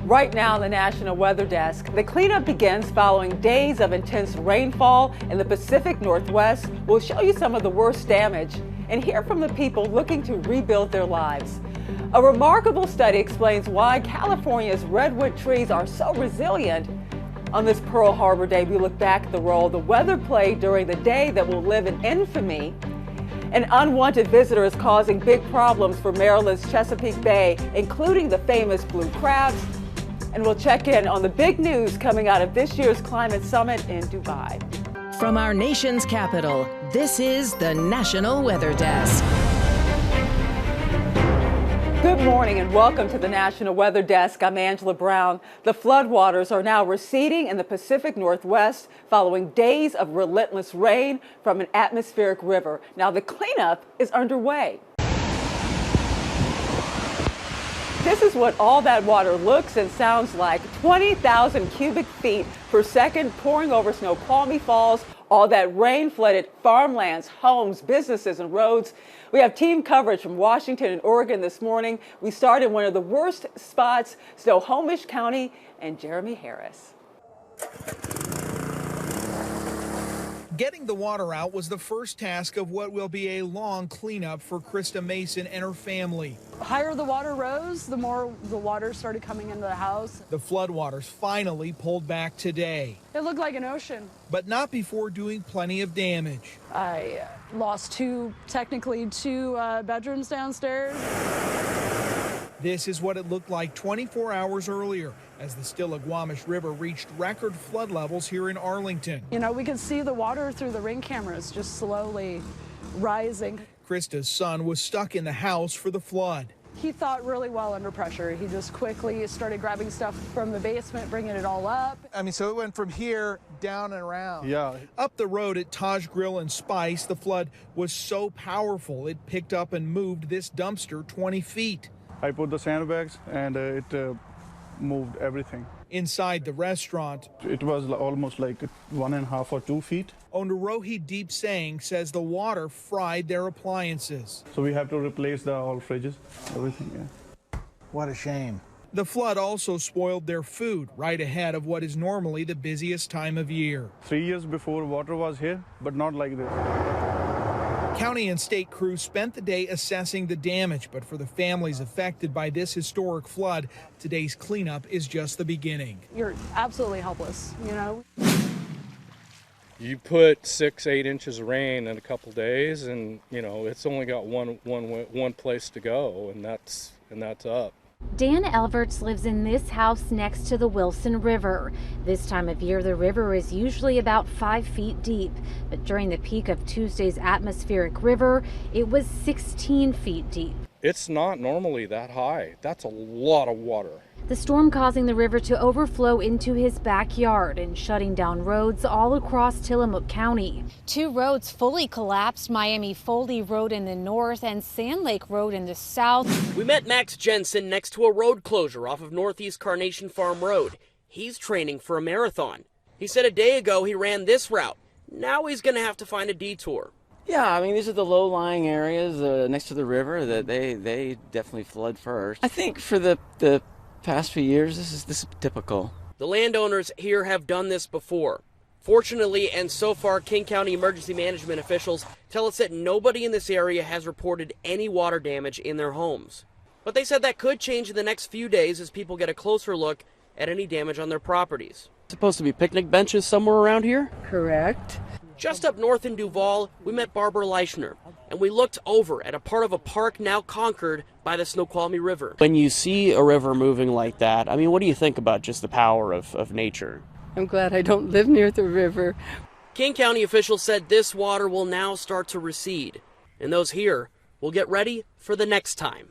Right now on the National Weather Desk, the cleanup begins following days of intense rainfall in the Pacific Northwest. We'll show you some of the worst damage and hear from the people looking to rebuild their lives. A remarkable study explains why California's redwood trees are so resilient. On this Pearl Harbor Day, we look back at the role the weather played during the day that will live in infamy. An unwanted visitor is causing big problems for Maryland's Chesapeake Bay, including the famous blue crabs. And we'll check in on the big news coming out of this year's climate summit in Dubai. From our nation's capital, this is the National Weather Desk. Good morning and welcome to the National Weather Desk. I'm Angela Brown. The floodwaters are now receding in the Pacific Northwest following days of relentless rain from an atmospheric river. Now the cleanup is underway. This is what all that water looks and sounds like. 20,000 cubic feet per second pouring over Snoqualmie Falls. All that rain flooded farmlands, homes, businesses, and roads. We have team coverage from Washington and Oregon this morning. We start in one of the worst spots, Snohomish County, and Jeremy Harris. Getting the water out was the first task of what will be a long cleanup for Krista Mason and her family. The higher the water rose, the more the water started coming into the house. The floodwaters finally pulled back today. It looked like an ocean. But not before doing plenty of damage. I lost technically two bedrooms downstairs. This is what it looked like 24 hours earlier as the Snoqualmie River reached record flood levels here in Arlington. You know, we could see the water through the ring cameras just slowly rising. Krista's son was stuck in the house for the flood. He thought really well under pressure. He just quickly started grabbing stuff from the basement, bringing it all up. I mean, so it went from here down and around. Yeah. Up the road at Taj Grill and Spice, the flood was so powerful it picked up and moved this dumpster 20 feet. I put the sandbags and it moved everything. Inside the restaurant, it was almost like 1.5 or 2 feet. owner Rohit Deep Singh says the water fried their appliances. So we have to replace all fridges, everything, yeah. What a shame. The flood also spoiled their food right ahead of what is normally the busiest time of year. 3 years before water was here, but not like this. County and state crews spent the day assessing the damage, but for the families affected by this historic flood, today's cleanup is just the beginning. You're absolutely helpless, you know? You put 6-8 inches of rain in a couple days, and you know it's only got one place to go, and that's up. Dan Elverts lives in this house next to the Wilson River. This time of year, the river is usually about 5 feet deep, but during the peak of Tuesday's atmospheric river, it was 16 feet deep. It's not normally that high. That's a lot of water. The storm causing the river to overflow into his backyard and shutting down roads all across Tillamook County. 2 roads fully collapsed, Miami Foley Road in the north and Sand Lake Road in the south. We met Max Jensen next to a road closure off of Northeast Carnation Farm Road. He's training for a marathon. He said a day ago he ran this route. Now he's going to have to find a detour. Yeah, I mean, these are the low-lying areas next to the river that they definitely flood first. I think for the past few years, this is typical. The landowners here have done this before. Fortunately, and so far, King County emergency management officials tell us that nobody in this area has reported any water damage in their homes. But they said that could change in the next few days as people get a closer look at any damage on their properties. Supposed to be picnic benches somewhere around here? Correct. Just up north in Duval, we met Barbara Leichner, and we looked over at a part of a park now conquered by the Snoqualmie River. When you see a river moving like that, I mean, what do you think about just the power of nature? I'm glad I don't live near the river. King County officials said this water will now start to recede, and those here will get ready for the next time.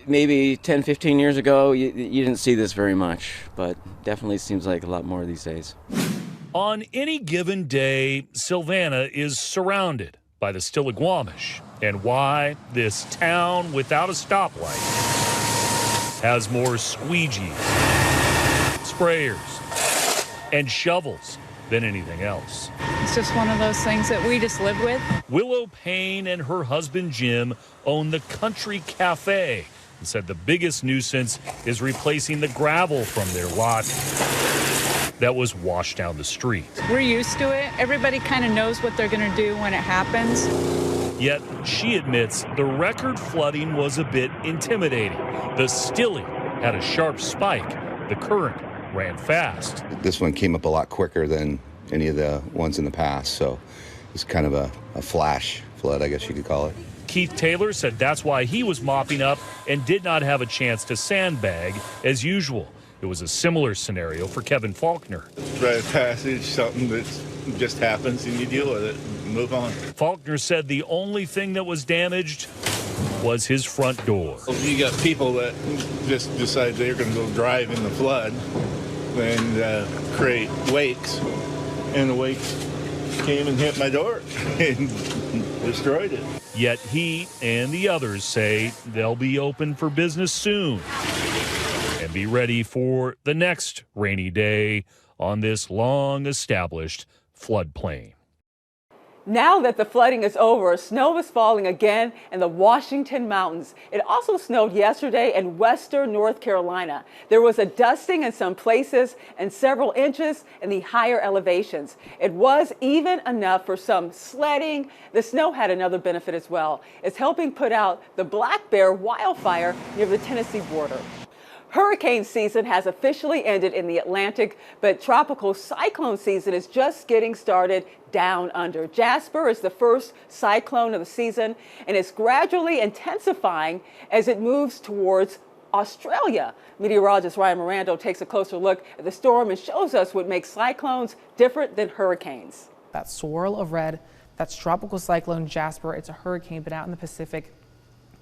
Maybe 10, 15 years ago, you didn't see this very much, but definitely seems like a lot more these days. On any given day, Savannah is surrounded by the Stillaguamish, and why this town without a stoplight has more squeegees, sprayers, and shovels than anything else. It's just one of those things that we just live with. Willow Payne and her husband Jim own the Country Cafe and said the biggest nuisance is replacing the gravel from their lot that was washed down the street. We're used to it. Everybody kind of knows what they're going to do when it happens. Yet she admits the record flooding was a bit intimidating. The Stilly had a sharp spike. The current ran fast. This one came up a lot quicker than any of the ones in the past, so it's kind of a flash flood, I guess you could call it. Keith Taylor said that's why he was mopping up and did not have a chance to sandbag as usual. It was a similar scenario for Kevin Faulkner. Rite of passage, something that just happens and you deal with it and move on. Faulkner said the only thing that was damaged was his front door. You got people that just decide they're going to go drive in the flood and create wakes, and the wakes came and hit my door and destroyed it. Yet he and the others say they'll be open for business soon and be ready for the next rainy day on this long-established floodplain. Now that the flooding is over, snow is falling again in the Washington Mountains. It also snowed yesterday in western North Carolina. There was a dusting in some places and several inches in the higher elevations. It was even enough for some sledding. The snow had another benefit as well. It's helping put out the black bear wildfire near the Tennessee border. Hurricane season has officially ended in the Atlantic, but tropical cyclone season is just getting started down under. Jasper is the first cyclone of the season, and it's gradually intensifying as it moves towards Australia. Meteorologist Ryan Mirando takes a closer look at the storm and shows us what makes cyclones different than hurricanes. That swirl of red, that's tropical cyclone Jasper. It's a hurricane, but out in the Pacific,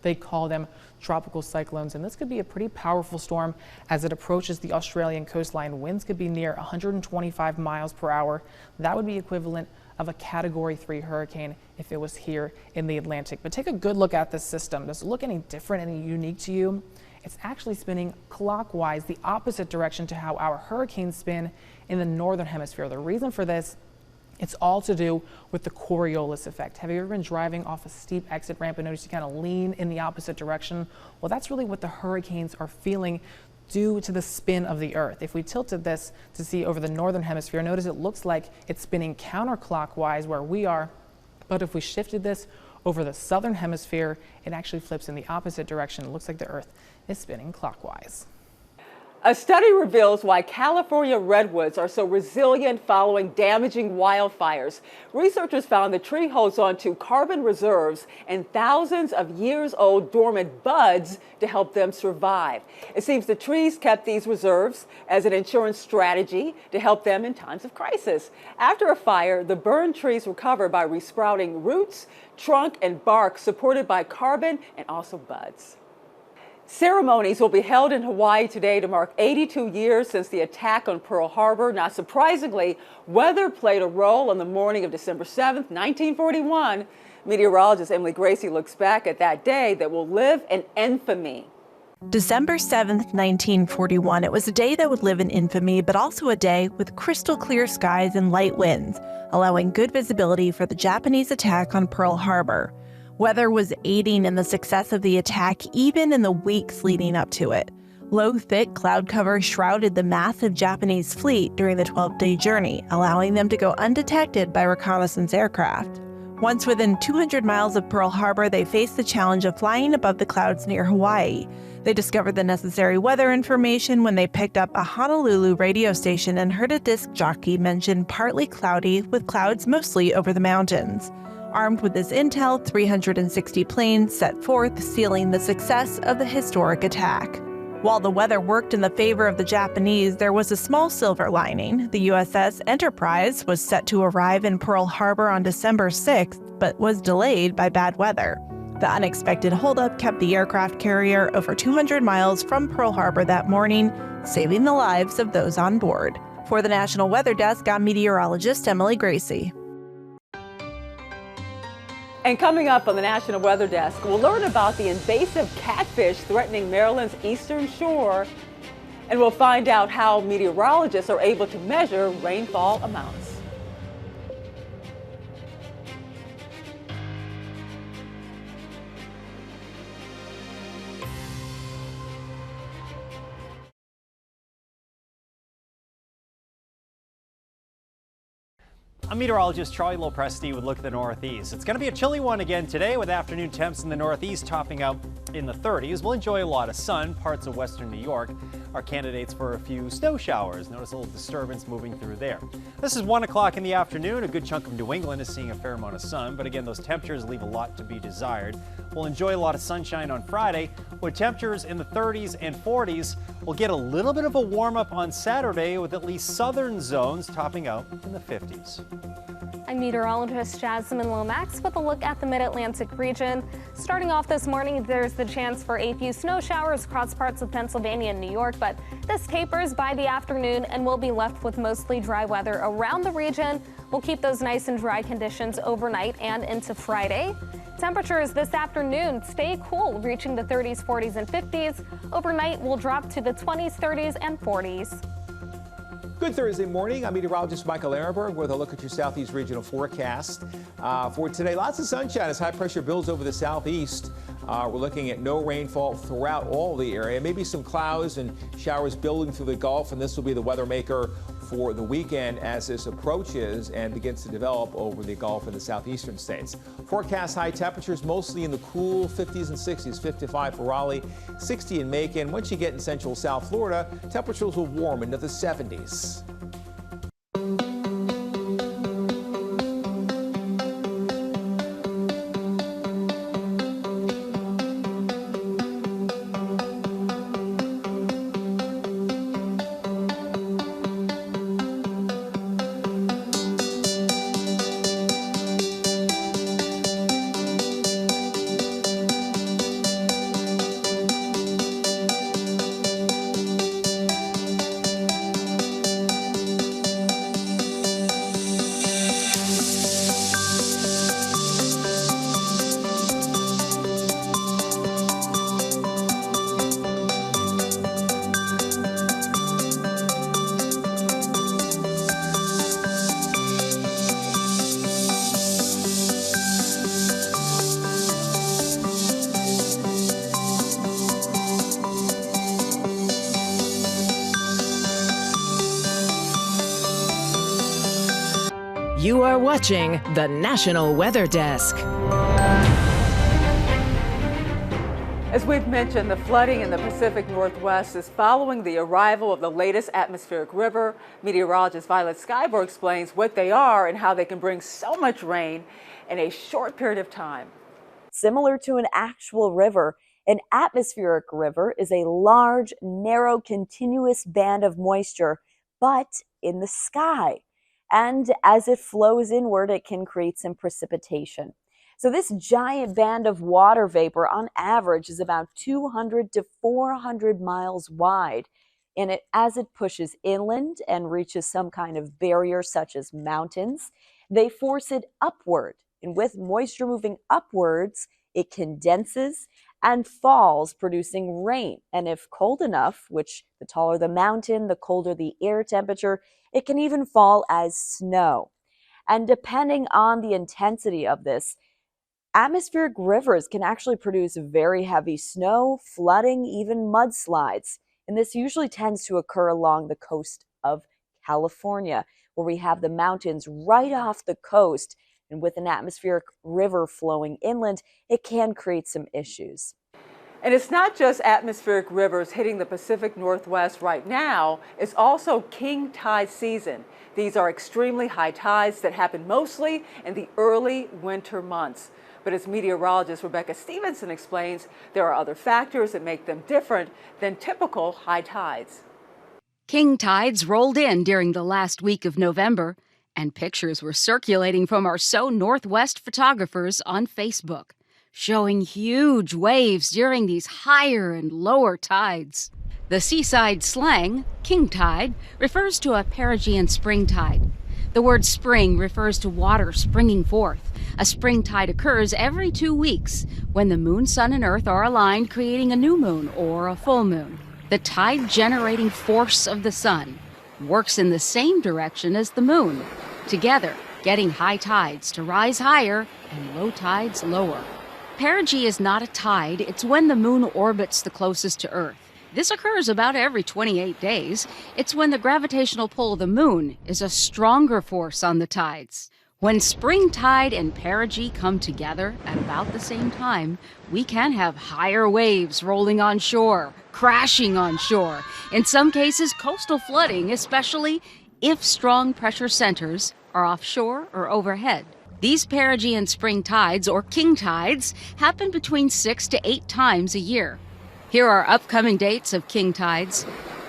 they call them tropical cyclones, and this could be a pretty powerful storm as it approaches the Australian coastline. Winds could be near 125 miles per hour. That would be equivalent of a Category 3 hurricane if it was here in the Atlantic. But take a good look at this system. Does it look any different, any unique to you? It's actually spinning clockwise, the opposite direction to how our hurricanes spin in the northern hemisphere. The reason for this, it's all to do with the Coriolis effect. Have you ever been driving off a steep exit ramp and noticed you kind of lean in the opposite direction? Well, that's really what the hurricanes are feeling due to the spin of the Earth. If we tilted this to see over the northern hemisphere, notice it looks like it's spinning counterclockwise where we are. But if we shifted this over the southern hemisphere, it actually flips in the opposite direction. It looks like the Earth is spinning clockwise. A study reveals why California redwoods are so resilient following damaging wildfires. Researchers found the tree holds on to carbon reserves and thousands of years old dormant buds to help them survive. It seems the trees kept these reserves as an insurance strategy to help them in times of crisis. After a fire, the burned trees recover by resprouting roots, trunk, and bark supported by carbon and also buds. Ceremonies will be held in Hawaii today to mark 82 years since the attack on Pearl Harbor. Not surprisingly, weather played a role on the morning of December 7th, 1941. Meteorologist Emily Gracie looks back at that day that will live in infamy. December 7th, 1941. It was a day that would live in infamy, but also a day with crystal clear skies and light winds, allowing good visibility for the Japanese attack on Pearl Harbor. Weather was aiding in the success of the attack even in the weeks leading up to it. Low, thick cloud cover shrouded the massive Japanese fleet during the 12-day journey, allowing them to go undetected by reconnaissance aircraft. Once within 200 miles of Pearl Harbor, they faced the challenge of flying above the clouds near Hawaii. They discovered the necessary weather information when they picked up a Honolulu radio station and heard a disc jockey mention partly cloudy with clouds mostly over the mountains. Armed with this intel, 360 planes set forth, sealing the success of the historic attack. While the weather worked in the favor of the Japanese, there was a small silver lining. The USS Enterprise was set to arrive in Pearl Harbor on December 6th, but was delayed by bad weather. The unexpected holdup kept the aircraft carrier over 200 miles from Pearl Harbor that morning, saving the lives of those on board. For the National Weather Desk, I'm meteorologist Emily Gracie. And coming up on the National Weather Desk, we'll learn about the invasive catfish threatening Maryland's eastern shore, and we'll find out how meteorologists are able to measure rainfall amounts. I'm meteorologist Charlie Lopresti with a look at the Northeast. It's going to be a chilly one again today with afternoon temps in the Northeast topping out in the 30s. We'll enjoy a lot of sun. Parts of western New York are candidates for a few snow showers. Notice a little disturbance moving through there. This is 1 o'clock in the afternoon. A good chunk of New England is seeing a fair amount of sun, but again, those temperatures leave a lot to be desired. We'll enjoy a lot of sunshine on Friday with temperatures in the 30s and 40s. We'll get a little bit of a warm up on Saturday with at least southern zones topping out in the 50s. I'm meteorologist Jasmine Lomax with a look at the Mid-Atlantic region. Starting off this morning, there's the chance for a few snow showers across parts of Pennsylvania and New York, but this tapers by the afternoon and we'll be left with mostly dry weather around the region. We'll keep those nice and dry conditions overnight and into Friday. Temperatures this afternoon stay cool, reaching the 30s, 40s, and 50s. Overnight, we'll drop to the 20s, 30s, and 40s. Good Thursday morning. I'm meteorologist Michael Ehrenberg with a look at your Southeast regional forecast. For today, lots of sunshine as high pressure builds over the southeast. We're looking at no rainfall throughout all the area. Maybe some clouds and showers building through the Gulf, and this will be the weather maker for the weekend as this approaches and begins to develop over the Gulf and the southeastern states. Forecast high temperatures mostly in the cool 50s and 60s, 55 for Raleigh, 60 in Macon. Once you get in central South Florida, temperatures will warm into the 70s. You are watching the National Weather Desk. As we've mentioned, the flooding in the Pacific Northwest is following the arrival of the latest atmospheric river. Meteorologist Violet Skyberg explains what they are and how they can bring so much rain in a short period of time. Similar to an actual river, an atmospheric river is a large, narrow, continuous band of moisture, but in the sky. And as it flows inward, it can create some precipitation. So this giant band of water vapor on average is about 200 to 400 miles wide. And as it pushes inland and reaches some kind of barrier such as mountains, they force it upward. And with moisture moving upwards, it condenses and falls, producing rain. And if cold enough, which the taller the mountain, the colder the air temperature, it can even fall as snow. And depending on the intensity of this, atmospheric rivers can actually produce very heavy snow, flooding, even mudslides. And this usually tends to occur along the coast of California, where we have the mountains right off the coast. And with an atmospheric river flowing inland, it can create some issues. And it's not just atmospheric rivers hitting the Pacific Northwest right now, it's also king tide season. These are extremely high tides that happen mostly in the early winter months. But as meteorologist Rebecca Stevenson explains, there are other factors that make them different than typical high tides. King tides rolled in during the last week of November, and pictures were circulating from our So Northwest photographers on Facebook, showing huge waves during these higher and lower tides. The seaside slang, king tide, refers to a perigean spring tide. The word spring refers to water springing forth. A spring tide occurs every 2 weeks when the moon, sun, and earth are aligned, creating a new moon or a full moon. The tide-generating force of the sun works in the same direction as the moon, together getting high tides to rise higher and low tides lower. Perigee is not a tide, it's when the moon orbits the closest to Earth. This occurs about every 28 days. It's when the gravitational pull of the moon is a stronger force on the tides. When spring tide and perigee come together at about the same time, we can have higher waves rolling on shore, crashing on shore. In some cases, coastal flooding, especially if strong pressure centers are offshore or overhead. These perigee and spring tides, or king tides, happen between 6 to 8 times a year. Here are upcoming dates of king tides,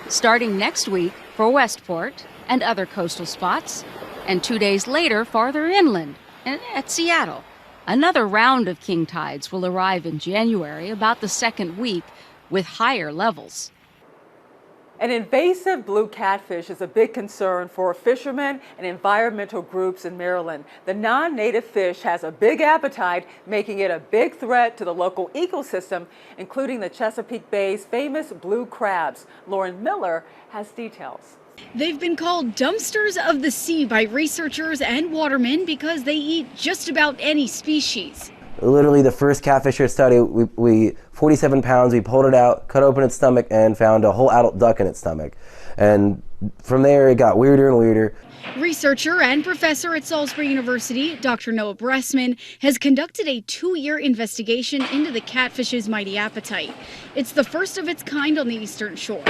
starting next week for Westport and other coastal spots, and 2 days later farther inland at Seattle. Another round of king tides will arrive in January, about the second week, with higher levels. An invasive blue catfish is a big concern for fishermen and environmental groups in Maryland. The non-native fish has a big appetite, making it a big threat to the local ecosystem, including the Chesapeake Bay's famous blue crabs. Lauren Miller has details. They've been called dumpsters of the sea by researchers and watermen because they eat just about any species. Literally the first catfisher study, we 47 pounds, we pulled it out, cut open its stomach, and found a whole adult duck in its stomach. And from there it got weirder and weirder. Researcher and professor at Salisbury University, Dr. Noah Bressman, has conducted a 2-year investigation into the catfish's mighty appetite. It's the first of its kind on the eastern shore.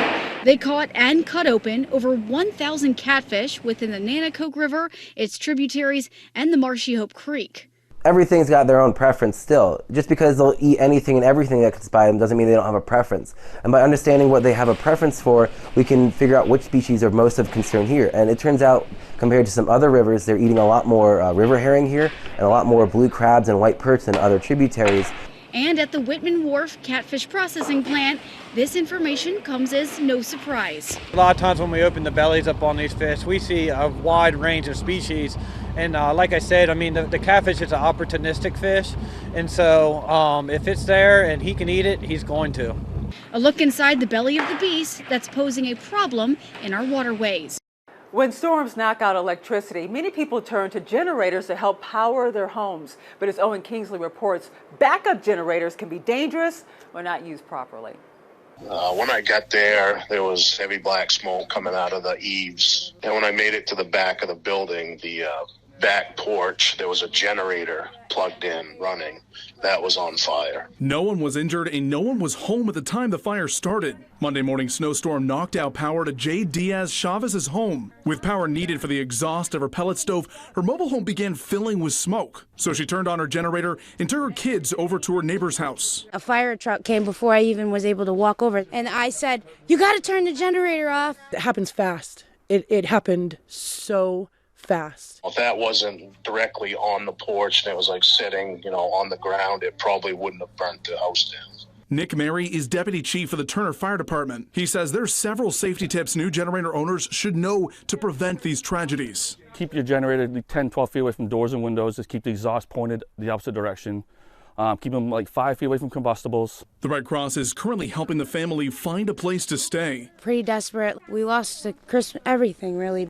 They caught and cut open over 1,000 catfish within the Nanticoke River, its tributaries, and the Marshy Hope Creek. Everything's got their own preference still. Just because they'll eat anything and everything that comes by them doesn't mean they don't have a preference. And by understanding what they have a preference for, we can figure out which species are most of concern here. And it turns out, compared to some other rivers, they're eating a lot more river herring here and a lot more blue crabs and white perch than other tributaries. And at the Whitman Wharf Catfish Processing Plant, this information comes as no surprise. A lot of times when we open the bellies up on these fish, we see a wide range of species. And like I said, I mean, the catfish is an opportunistic fish. And so if it's there and he can eat it, he's going to. A look inside the belly of the beast that's posing a problem in our waterways. When storms knock out electricity, many people turn to generators to help power their homes. But as Owen Kingsley reports, backup generators can be dangerous when not used properly. When I got there, there was heavy black smoke coming out of the eaves. And when I made it to the back of the building, the back porch, there was a generator plugged in, running. That was on fire. No one was injured and no one was home at the time the fire started. Monday morning snowstorm knocked out power to Jade Diaz Chavez's home. With power needed for the exhaust of her pellet stove, her mobile home began filling with smoke. So she turned on her generator and took her kids over to her neighbor's house. A fire truck came before I even was able to walk over. And I said, "You got to turn the generator off." It happens fast. It happened so fast. If that wasn't directly on the porch and it was like sitting, on the ground, it probably wouldn't have burnt the house down. Nick Mary is deputy chief for the Turner Fire Department. He says there's several safety tips new generator owners should know to prevent these tragedies. Keep your generator 10, 12 feet away from doors and windows. Just keep the exhaust pointed the opposite direction. Keep them like 5 feet away from combustibles. The Red Cross is currently helping the family find a place to stay. Pretty desperate. We lost everything, really.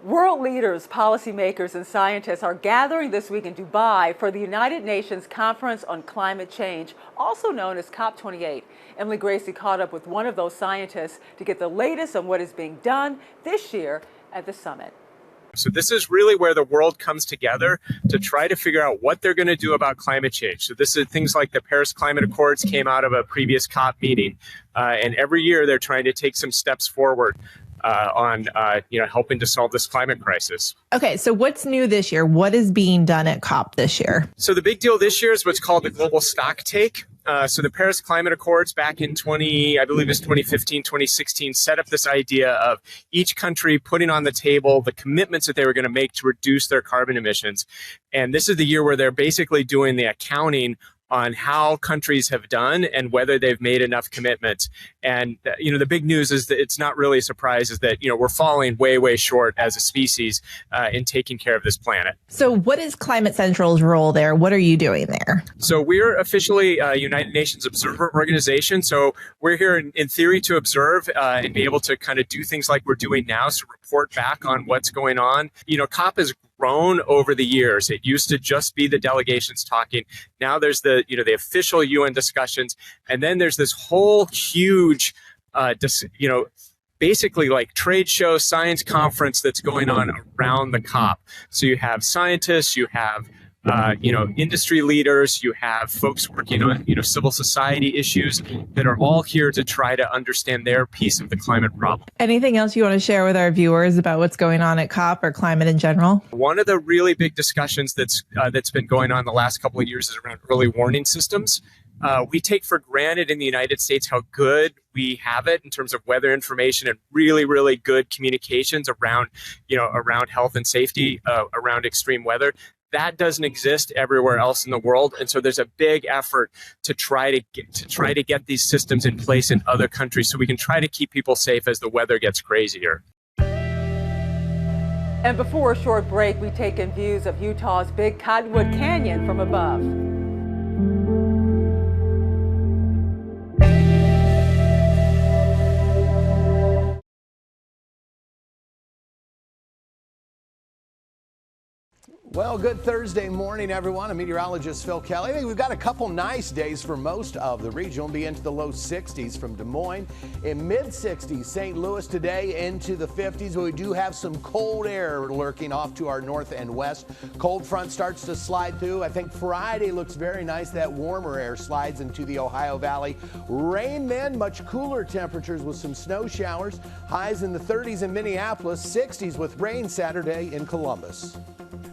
World leaders, policymakers, and scientists are gathering this week in Dubai for the United Nations Conference on Climate Change, also known as COP28. Emily Gracie caught up with one of those scientists to get the latest on what is being done this year at the summit. So this is really where the world comes together to try to figure out what they're going to do about climate change. So this is things like the Paris Climate Accords came out of a previous COP meeting. And every year they're trying to take some steps forward on helping to solve this climate crisis. Okay, so what's new this year? What is being done at COP this year? So the big deal this year is what's called the global stock take. So the Paris Climate Accords back in 2015, 2016, set up this idea of each country putting on the table the commitments that they were going to make to reduce their carbon emissions. And this is the year where they're basically doing the accounting on how countries have done and whether they've made enough commitments. And, the big news is that it's not really a surprise is that, we're falling way, way short as a species in taking care of this planet. So what is Climate Central's role there? What are you doing there? So we're officially a United Nations Observer Organization. So we're here in theory to observe and be able to kind of do things like we're doing now. So report back on what's going on. COP has grown over the years. It used to just be the delegations talking. Now there's the official UN discussions. And then there's this whole huge basically like trade show, science conference that's going on around the COP. So you have scientists, you have industry leaders, you have folks working on, civil society issues that are all here to try to understand their piece of the climate problem. Anything else you want to share with our viewers about what's going on at COP or climate in general? One of the really big discussions that's been going on the last couple of years is around early warning systems. We take for granted in the United States how good we have it in terms of weather information and really, really good communications around health and safety, around extreme weather. That doesn't exist everywhere else in the world, and so there's a big effort to try to get these systems in place in other countries so we can try to keep people safe as the weather gets crazier. And before a short break, we take in views of Utah's Big Cottonwood Canyon from above. Well, good Thursday morning, everyone. I'm meteorologist Phil Kelly. I think we've got a couple nice days for most of the region. We'll be into the low 60s from Des Moines. In mid-60s, St. Louis today into the 50s, but we do have some cold air lurking off to our north and west. Cold front starts to slide through. I think Friday looks very nice. That warmer air slides into the Ohio Valley. Rain then, much cooler temperatures with some snow showers. Highs in the 30s in Minneapolis, 60s with rain Saturday in Columbus.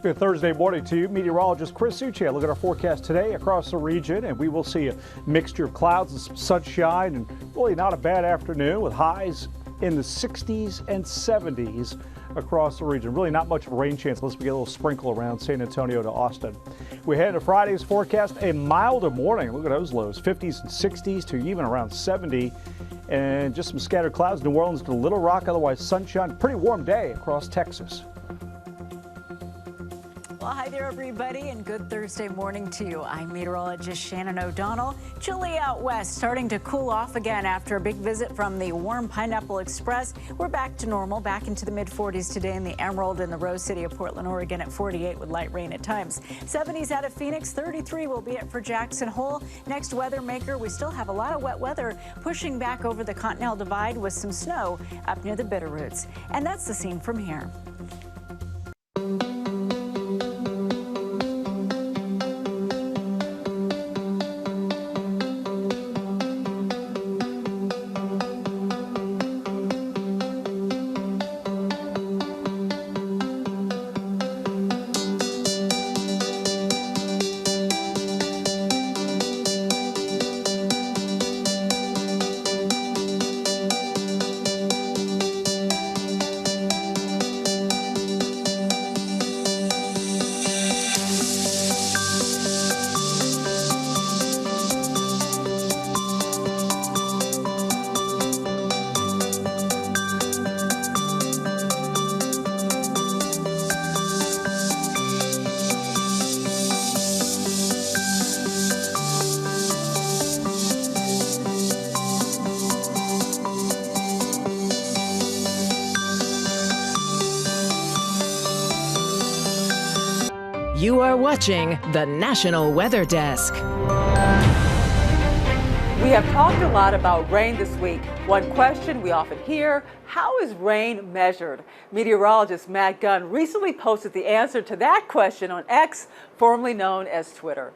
Good Thursday morning to you. Meteorologist Chris Suchet. Look at our forecast today across the region, and we will see a mixture of clouds and some sunshine, and really not a bad afternoon with highs in the 60s and 70s across the region. Really not much of a rain chance unless we get a little sprinkle around San Antonio to Austin. We head to Friday's forecast, a milder morning. Look at those lows, 50s and 60s to even around 70. And just some scattered clouds. New Orleans to Little Rock, otherwise sunshine. Pretty warm day across Texas. Well, hi there, everybody, and good Thursday morning to you. I'm meteorologist Shannon O'Donnell. Chilly out west, starting to cool off again after a big visit from the warm Pineapple Express. We're back to normal, back into the mid-40s today in the Emerald and the Rose City of Portland, Oregon at 48 with light rain at times. 70s out of Phoenix, 33 will be it for Jackson Hole. Next weather maker, we still have a lot of wet weather pushing back over the Continental Divide with some snow up near the Bitterroots. And that's the scene from here. You are watching the National Weather Desk. We have talked a lot about rain this week. One question we often hear, how is rain measured? Meteorologist Matt Gunn recently posted the answer to that question on X, formerly known as Twitter.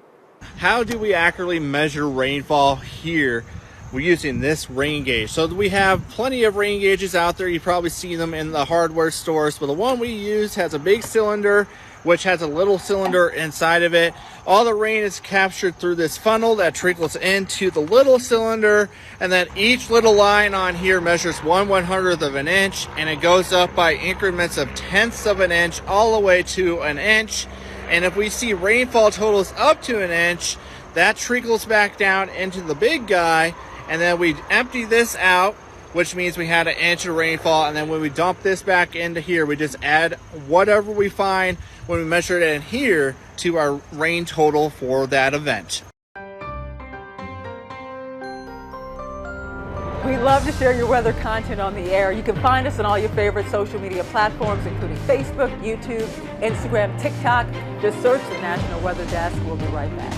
How do we accurately measure rainfall here? We're using this rain gauge. So we have plenty of rain gauges out there. You probably see them in the hardware stores, but the one we use has a big cylinder which has a little cylinder inside of it. All the rain is captured through this funnel that trickles into the little cylinder, and then each little line on here measures 1/100th of an inch, and it goes up by increments of tenths of an inch all the way to an inch. And if we see rainfall totals up to an inch, that trickles back down into the big guy, and then we empty this out, which means we had an inch of rainfall, and then when we dump this back into here, we just add whatever we find when we measure it in here to our rain total for that event. We love to share your weather content on the air. You can find us on all your favorite social media platforms, including Facebook, YouTube, Instagram, TikTok. Just search the National Weather Desk. We'll be right back.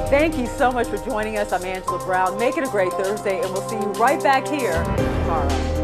Thank you so much for joining us. I'm Angela Brown. Make it a great Thursday, and we'll see you right back here tomorrow.